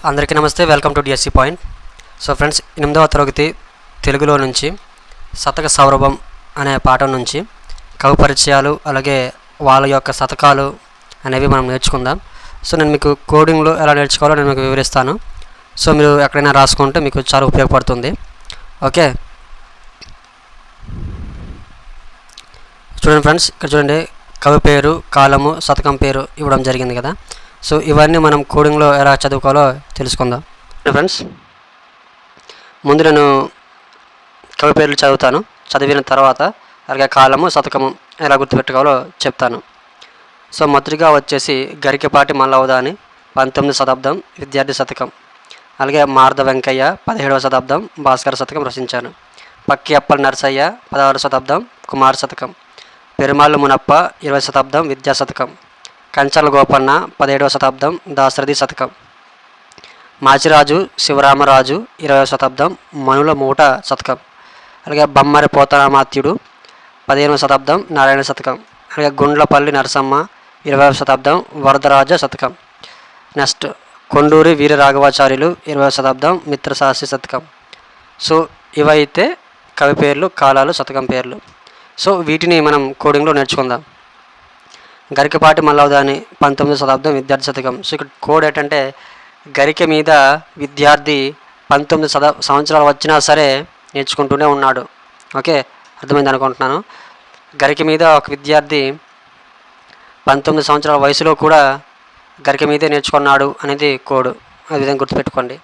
అందరికీ నమస్తే, welcome to DSC point. So friends, 8వ తరగతి తెలుగులో నుంచి శతక సౌరభం అనే పాఠం నుంచి కవి పరిచయాలు అలాగే వాళ్ళ యొక్క శతకాలు అనేవి మనం నేర్చుకుందాం. సో నేను మీకు కోడింగ్లో ఎలా నేర్చుకోవాలో నేను మీకు వివరిస్తాను. సో మీరు ఎక్కడైనా రాసుకుంటే మీకు చాలా ఉపయోగపడుతుంది. ఓకే, చూడండి ఫ్రెండ్స్, ఇక్కడ చూడండి, కవి పేరు, కాలము, శతకం పేరు ఇవ్వడం జరిగింది కదా. సో ఇవన్నీ మనం కోడింగ్లో ఎలా చదువుకోవాలో తెలుసుకుందాం. ఫ్రెండ్స్, ముందు నేను కవి పేర్లు చదువుతాను. చదివిన తర్వాత అలాగే కాలము, శతకము ఎలా గుర్తుపెట్టుకోవాలో చెప్తాను. సో మొదటిగా వచ్చేసి గరికపాటి మల్లవదాని 19వ శతాబ్దం విద్యార్థి శతకం. అలాగే మారద వెంకయ్య 17వ శతాబ్దం భాస్కర శతకం రచించాను. పక్కి అప్పల్ నరసయ్య 16వ శతాబ్దం కుమార శతకం. పెరుమాళ్ళు మునప్ప 20వ శతాబ్దం విద్యా శతకం. కంచర్ల గోపన్న 17వ శతాబ్దం దాశరథి శతకం. మాచిరాజు శివరామరాజు 20వ శతాబ్దం మనుల మూట శతకం. అలాగే బమ్మరి పోతనామాత్యుడు 15వ శతాబ్దం నారాయణ శతకం. అలాగే గుండ్లపల్లి నరసమ్మ 20వ శతాబ్దం వరదరాజ శతకం. నెక్స్ట్ కొండూరి వీరరాఘవాచార్యులు 20వ శతాబ్దం మిత్రశాస్త్రి శతకం. సో ఇవైతే కవి పేర్లు, కాలాలు, శతకం పేర్లు. సో వీటిని మనం కోడింగ్లో నేర్చుకుందాం. గరికపాటి మల్లవదాని 19వ శతాబ్దం విద్యార్థి శతకం. సో ఇక్కడ కోడ్ ఏంటంటే గరిక మీద విద్యార్థి 19 సంవత్సరాలు వచ్చినా సరే నేర్చుకుంటూనే ఉన్నాడు. ఓకే, అర్థమైంది అనుకుంటున్నాను. గరిక మీద ఒక విద్యార్థి 19 సంవత్సరాల వయసులో కూడా గరిక మీదే నేర్చుకున్నాడు అనేది కోడ్. ఆ విధంగా గుర్తుపెట్టుకోండి.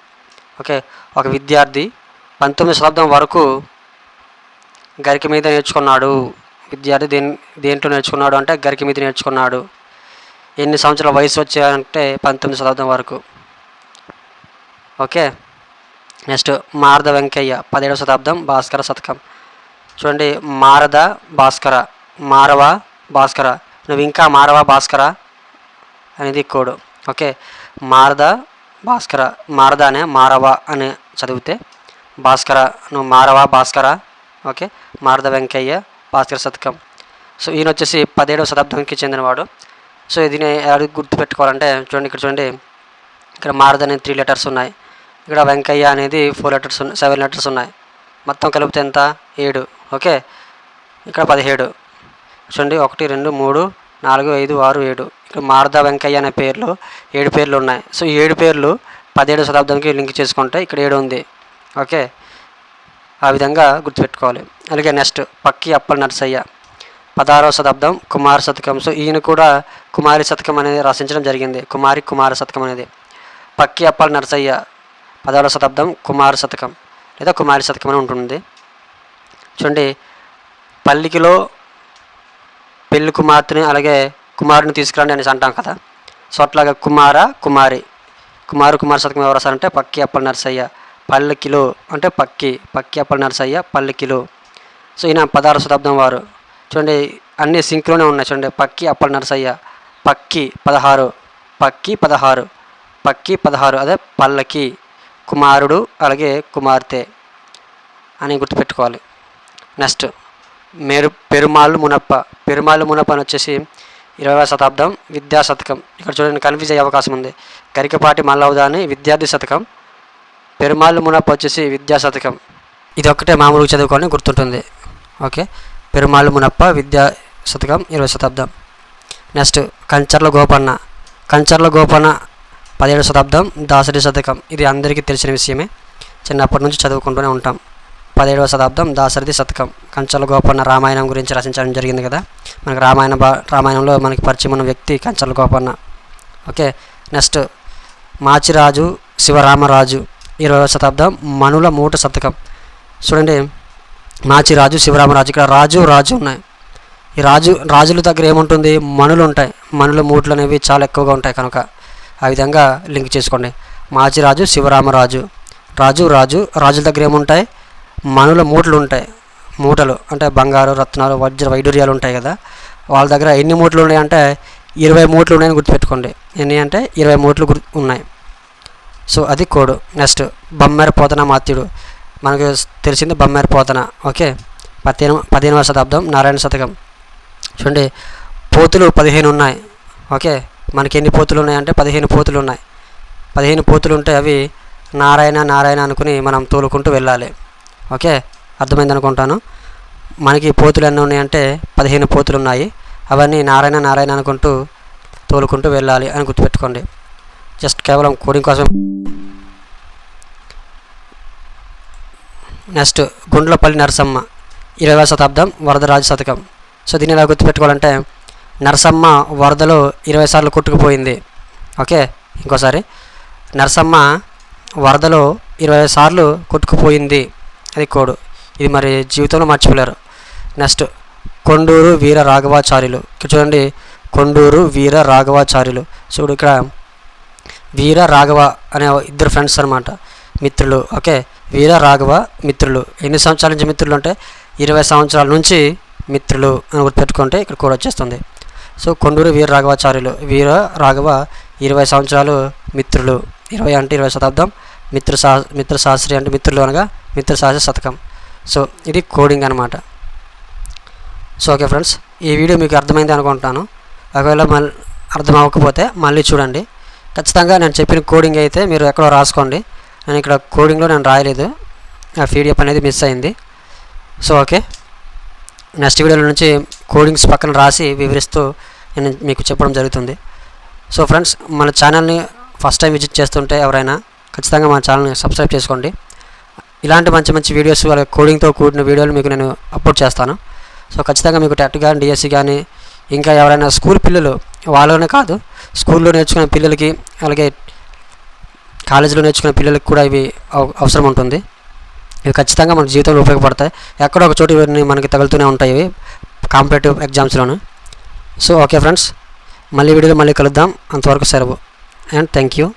ఓకే, ఒక విద్యార్థి 19వ శతాబ్దం వరకు గరిక మీద నేర్చుకున్నాడు. విద్యార్థి దేంట్లో నేర్చుకున్నాడు అంటే గరిక మీద నేర్చుకున్నాడు. ఎన్ని సంవత్సరాల వయసు వచ్చాయంటే 19వ శతాబ్దం వరకు. ఓకే, నెక్స్ట్ మారద వెంకయ్య 17వ శతాబ్దం భాస్కర శతకం. చూడండి, మారద భాస్కర, మారవ భాస్కర, నువ్వు ఇంకా మారవ భాస్కర అనేది కోడ్. ఓకే, మారద భాస్కర, మారద అనే మారవ అని చదివితే భాస్కర, నువ్వు మారవ భాస్కర. ఓకే, మారద వెంకయ్య భాస్కర శతకం. సో ఈయన వచ్చేసి 17వ శతాబ్దానికి చెందినవాడు. సో ఇది ఎలా గుర్తుపెట్టుకోవాలంటే చూడండి, ఇక్కడ చూడండి, ఇక్కడ మారద అనేది 3 లెటర్స్ ఉన్నాయి. ఇక్కడ వెంకయ్య అనేది 4 లెటర్స్ 7 లెటర్స్ ఉన్నాయి. మొత్తం కలిపితే ఎంత? 7. ఓకే, ఇక్కడ 17. చూడండి, 1 2 3 4 5 6 7. ఇక్కడ మారద వెంకయ్య అనే పేర్లు 7 పేర్లు ఉన్నాయి. సో ఈ 7 పేర్లు 17వ శతాబ్దానికి లింక్ చేసుకుంటే ఇక్కడ 7 ఉంది. ఓకే, ఆ విధంగా గుర్తుపెట్టుకోవాలి. అలాగే నెక్స్ట్ పక్కి అప్పల్ నరసయ్య 16వ శతాబ్దం కుమార శతకం. సో ఈయన కూడా కుమారి శతకం అనేది రచించడం జరిగింది. కుమార శతకం అనేది. పక్కి అప్పల్ నరసయ్య 16వ శతాబ్దం కుమార శతకం లేదా కుమారి శతకం అని ఉంటుంది. చూడండి, పల్లికిలో పెళ్లి కుమార్తెని అలాగే కుమారుని తీసుకురండి అనేసి అంటాం కదా. సో అట్లాగా కుమారి శతకం ఎవరు రాశారంటే పక్కి అప్పల్ నరసయ్య. పల్లకిలో అంటే పక్కి అప్పల్ నరసయ్య పల్లకిలో. సో ఈయన 16వ శతాబ్దం వారు. చూడండి, అన్ని సింక్లోనే ఉన్నాయి. చూడండి, పక్కి అప్పల్ నరసయ్య, పక్కి 16 అదే పల్లకి, కుమారుడు అలాగే కుమార్తె అని గుర్తుపెట్టుకోవాలి. నెక్స్ట్ పెరుమాళ్ళు మునప్ప అని వచ్చేసి 20వ శతాబ్దం విద్యా శతకం. ఇక్కడ చూడండి, కన్ఫ్యూజ్ అయ్యే అవకాశం ఉంది. గరికపాటి మల్లవదాని విద్యార్థి శతకం, పెరుమాళ్ళు మునప్ప వచ్చేసి విద్యా శతకం. ఇది ఒక్కటే మామూలుగా చదువుకొని గుర్తుంటుంది. ఓకే, పెరుమాళ్ళు మునప్ప విద్యా శతకం 20వ శతాబ్దం. నెక్స్ట్ కంచర్ల గోపన్న 17వ శతాబ్దం దాశరథి శతకం. ఇది అందరికీ తెలిసిన విషయమే, చిన్నప్పటి నుంచి చదువుకుంటూనే ఉంటాం. 17వ శతాబ్దం దాశరథి శతకం. కంచర్ల గోపన్న రామాయణం గురించి రచించడం జరిగింది కదా. మనకి రామాయణంలో మనకి పరిచయం ఉన్న వ్యక్తి కంచర్ల గోపన్న. ఓకే, నెక్స్ట్ మాచిరాజు శివరామరాజు 20వ శతాబ్దం మనుల మూట శతకం. చూడండి, మాచిరాజు శివరామరాజు. ఇక్కడ రాజు ఉన్నాయి. ఈ రాజుల దగ్గర ఏముంటుంది? మనులు ఉంటాయి. మనుల మూటలు అనేవి చాలా ఎక్కువగా ఉంటాయి కనుక ఆ విధంగా లింక్ చేసుకోండి. మాచిరాజు శివరామరాజు. రాజుల దగ్గర ఏముంటాయి? మనుల మూటలు ఉంటాయి. మూటలు అంటే బంగారు, రత్నాలు, వజ్ర వైడూర్యాలు ఉంటాయి కదా. వాళ్ళ దగ్గర ఎన్ని మూటలు ఉన్నాయంటే 20 మూటలు ఉన్నాయని గుర్తుపెట్టుకోండి. ఎన్ని అంటే 20 మూటలు ఉన్నాయి. సో అది కోడ్. నెక్స్ట్ బమ్మరి పోతనామాత్యుడు. మనకు తెలిసింది బమ్మరి పోతన. ఓకే, 15వ శతాబ్దం నారాయణ శతకం. చూడండి, పోతులు 15 ఉన్నాయి. ఓకే, మనకి ఎన్ని పోతులు ఉన్నాయంటే 15 పోతులు ఉన్నాయి. 15 పోతులు ఉంటే అవి నారాయణ నారాయణ అనుకుని మనం తోలుకుంటూ వెళ్ళాలి. ఓకే, అర్థమైంది అనుకుంటాను. మనకి పోతులు ఎన్ని ఉన్నాయంటే 15 పోతులు ఉన్నాయి. అవన్నీ నారాయణ నారాయణ అనుకుంటూ తోలుకుంటూ వెళ్ళాలి అని గుర్తుపెట్టుకోండి. జస్ట్ కేవలం కోడింగ్ కోసం. నెక్స్ట్ గుండ్లపల్లి నరసమ్మ 20వ శతాబ్దం వరదరాజ శతకం. సో దీన్ని ఎలా గుర్తుపెట్టుకోవాలంటే నరసమ్మ వరదలో 20 సార్లు కొట్టుకుపోయింది. ఓకే, ఇంకోసారి నరసమ్మ వరదలో 20 సార్లు కొట్టుకుపోయింది, అది కోడు. ఇది మరి జీవితంలో మర్చిపోలేరు. నెక్స్ట్ కొండూరు వీర రాఘవాచార్యులు. ఇక్కడ చూడండి, కొండూరు వీర రాఘవాచార్యులు. చూడు ఇక్కడ వీర రాఘవ అనే ఇద్దరు ఫ్రెండ్స్ అనమాట, మిత్రులు. ఓకే, వీర రాఘవ మిత్రులు. ఎన్ని సంవత్సరాల నుంచి మిత్రులు అంటే 20 సంవత్సరాల నుంచి మిత్రులు అని గుర్తుపెట్టుకుంటే ఇక్కడ కూడా వచ్చేస్తుంది. సో కొండూరు వీర రాఘవాచార్యులు, వీర రాఘవ 20 సంవత్సరాలు మిత్రులు. 20 అంటే 20వ శతాబ్దం, మిత్రశాస్త్రి అంటే మిత్రులు అనగా మిత్రశాస్త్రి శతకం. సో ఇది కోడింగ్ అనమాట. సో ఓకే ఫ్రెండ్స్, ఈ వీడియో మీకు అర్థమైంది అనుకుంటున్నాను. ఒకవేళ అర్థం అవ్వకపోతే మళ్ళీ చూడండి. ఖచ్చితంగా నేను చెప్పిన కోడింగ్ అయితే మీరు ఎక్కడో రాసుకోండి. నేను ఇక్కడ కోడింగ్లో నేను రాయలేదు, ఆ పీడిఎఫ్ అనేది మిస్ అయింది. సో ఓకే, నెక్స్ట్ వీడియోలో నుంచి కోడింగ్స్ పక్కన రాసి వివరిస్తూ నేను మీకు చెప్పడం జరుగుతుంది. సో ఫ్రెండ్స్, మన ఛానల్ని ఫస్ట్ టైం విజిట్ చేస్తుంటే ఎవరైనా ఖచ్చితంగా మన ఛానల్ని సబ్స్క్రైబ్ చేసుకోండి. ఇలాంటి మంచి మంచి వీడియోస్, అలాగే కోడింగ్తో కూడిన వీడియోలు మీకు నేను అప్లోడ్ చేస్తాను. సో ఖచ్చితంగా మీకు టెట్ కానీ డిఎస్సి కానీ ఇంకా ఎవరైనా స్కూల్ పిల్లలు, వాళ్ళనే కాదు స్కూల్లో నేర్చుకునే పిల్లలకి అలాగే కాలేజీలో నేర్చుకునే పిల్లలకి కూడా ఇవి అవసరం ఉంటుంది. ఇవి ఖచ్చితంగా మన జీవితంలో ఉపయోగపడతాయి. ఎక్కడో ఒక చోటు ఇవన్నీ మనకి తగులుతూనే ఉంటాయి ఇవి కాంపిటేటివ్ ఎగ్జామ్స్లోను. సో ఓకే ఫ్రెండ్స్, మళ్ళీ వీడియోలో మళ్ళీ కలుద్దాం. అంతవరకు సెలవు అండ్ థ్యాంక్ యూ.